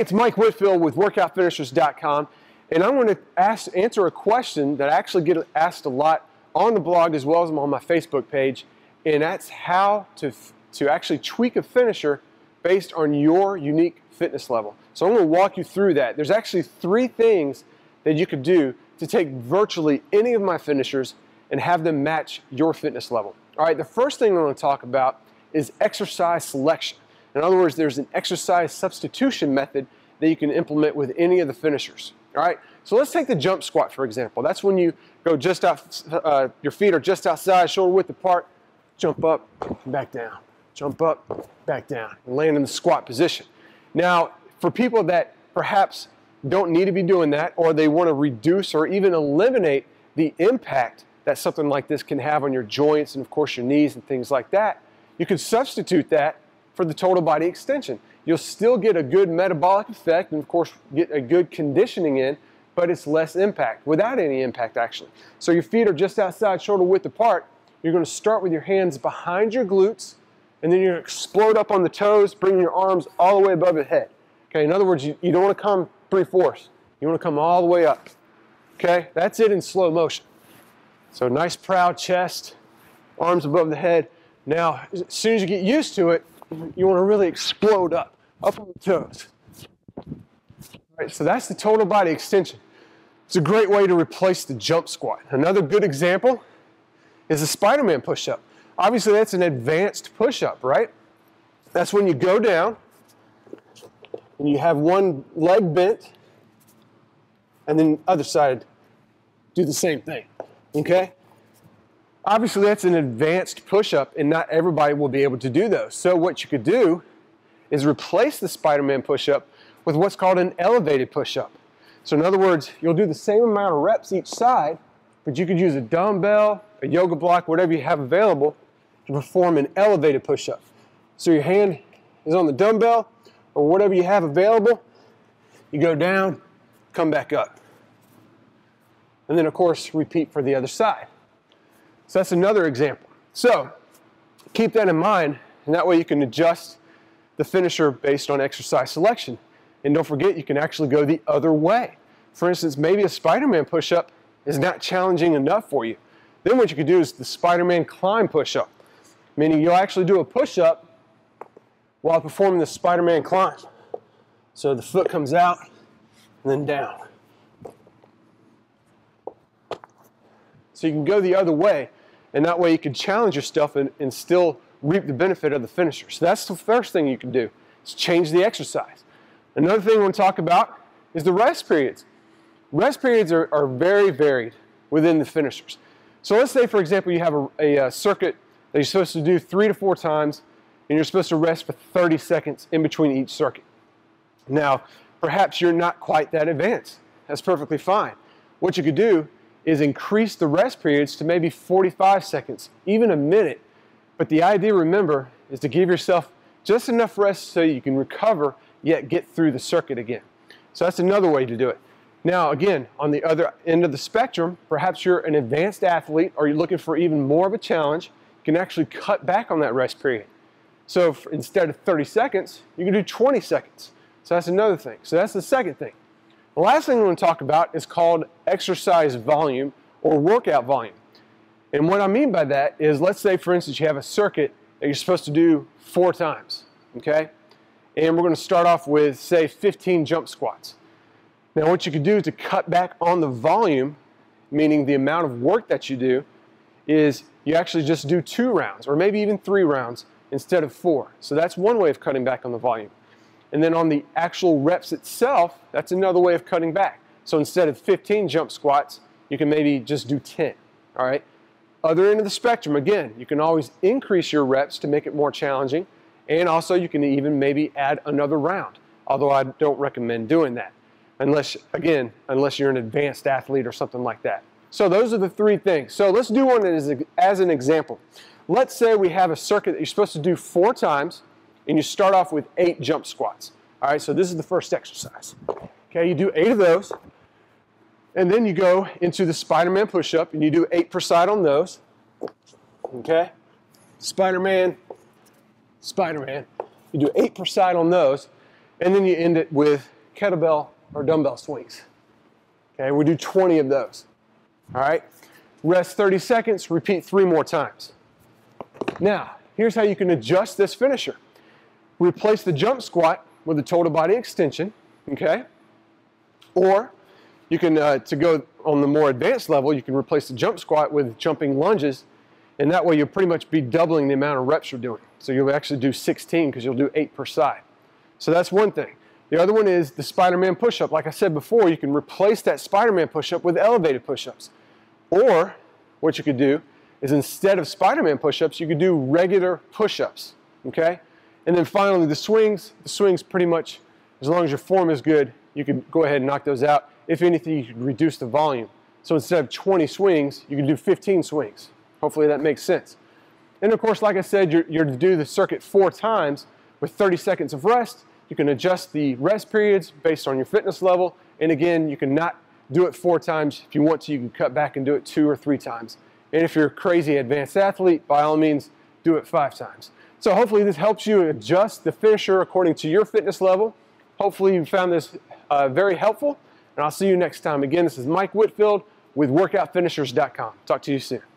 it's Mike Whitfield with WorkoutFinishers.com, and I'm going to answer a question that I actually get asked a lot on the blog as well as on my Facebook page, and that's how to actually tweak a finisher based on your unique fitness level. So I'm going to walk you through that. There's actually 3 things that you could do to take virtually any of my finishers and have them match your fitness level. All right, the first thing I'm going to talk about is exercise selection. In other words, there's an exercise substitution method that you can implement with any of the finishers. All right, so let's take the jump squat, for example. That's when you go just out, your feet are just outside, shoulder width apart, jump up, back down, jump up, back down, and land in the squat position. Now, for people that perhaps don't need to be doing that, or they want to reduce or even eliminate the impact that something like this can have on your joints and, of course, your knees and things like that, you can substitute that for the total body extension. You'll still get a good metabolic effect and, of course, get a good conditioning in, but it's less impact, without any impact, actually. So your feet are just outside, shoulder width apart. You're going to start with your hands behind your glutes, and then you're going to explode up on the toes, bring your arms all the way above your head. Okay, in other words, you don't want to come 3/4. You want to come all the way up. Okay, that's it in slow motion. So nice proud chest, arms above the head. Now, as soon as you get used to it, you want to really explode up on the toes. All right, so that's the total body extension. It's a great way to replace the jump squat. Another good example is the Spider-Man push-up. Obviously, that's an advanced push-up, right? That's when you go down and you have one leg bent, and then other side do the same thing, okay? Obviously, that's an advanced push-up, and not everybody will be able to do those. So what you could do is replace the Spider-Man push-up with what's called an elevated push-up. So in other words, you'll do the same amount of reps each side, but you could use a dumbbell, a yoga block, whatever you have available to perform an elevated push-up. So your hand is on the dumbbell or whatever you have available. You go down, come back up. And then, of course, repeat for the other side. So that's another example. So keep that in mind, and that way you can adjust the finisher based on exercise selection. And don't forget, you can actually go the other way. For instance, maybe a Spider-Man push-up is not challenging enough for you. Then what you could do is the Spider-Man climb push-up, meaning you'll actually do a push-up while performing the Spider-Man climb. So the foot comes out and then down. So you can go the other way, and that way you can challenge yourself and still reap the benefit of the finisher. So that's the first thing you can do, is change the exercise. Another thing we want to talk about is the rest periods. Rest periods are very varied within the finishers. So let's say, for example, you have a circuit that you're supposed to do 3 to 4 times, and you're supposed to rest for 30 seconds in between each circuit. Now, perhaps you're not quite that advanced. That's perfectly fine. What you could do is increase the rest periods to maybe 45 seconds, even a minute. But the idea, remember, is to give yourself just enough rest so you can recover, yet get through the circuit again. So that's another way to do it. Now, again, on the other end of the spectrum, perhaps you're an advanced athlete or you're looking for even more of a challenge, you can actually cut back on that rest period. So instead of 30 seconds, you can do 20 seconds. So that's another thing. So that's the second thing. The last thing we want to talk about is called exercise volume or workout volume. And what I mean by that is, let's say, for instance, you have a circuit that you're supposed to do 4 times, okay? And we're going to start off with, say, 15 jump squats. Now, what you can do to cut back on the volume, meaning the amount of work that you do, is you actually just do 2 rounds or maybe even 3 rounds instead of 4. So that's one way of cutting back on the volume. And then on the actual reps itself, that's another way of cutting back. So instead of 15 jump squats, you can maybe just do 10, all right? Other end of the spectrum, again, you can always increase your reps to make it more challenging, and also you can even maybe add another round, although I don't recommend doing that, unless you're an advanced athlete or something like that. So those are the 3 things. So let's do one as an example. Let's say we have a circuit that you're supposed to do 4 times, and you start off with 8 jump squats. All right, so this is the first exercise. Okay, you do 8 of those, and then you go into the Spider-Man push-up, and you do 8 per side on those. Okay, Spider-Man, Spider-Man. You do 8 per side on those, And then you end it with kettlebell or dumbbell swings. Okay, we do 20 of those. All right, rest 30 seconds, repeat 3 more times. Now, here's how you can adjust this finisher. Replace the jump squat with a total body extension, okay? Or you can, to go on the more advanced level, you can replace the jump squat with jumping lunges, and that way you'll pretty much be doubling the amount of reps you're doing. So you'll actually do 16 because you'll do 8 per side. So that's one thing. The other one is the Spider-Man push-up. Like I said before, you can replace that Spider-Man push-up with elevated push-ups. Or what you could do is instead of Spider-Man push-ups, you could do regular push-ups, okay? And then finally the swings pretty much, as long as your form is good, you can go ahead and knock those out. If anything, you could reduce the volume. So instead of 20 swings, you can do 15 swings. Hopefully that makes sense. And of course, like I said, you're to do the circuit 4 times with 30 seconds of rest. You can adjust the rest periods based on your fitness level. And again, you can not do it 4 times. If you want to, you can cut back and do it 2 or 3 times. And if you're a crazy advanced athlete, by all means, do it 5 times. So hopefully this helps you adjust the finisher according to your fitness level. Hopefully you found this very helpful, and I'll see you next time. Again, this is Mike Whitfield with WorkoutFinishers.com. Talk to you soon.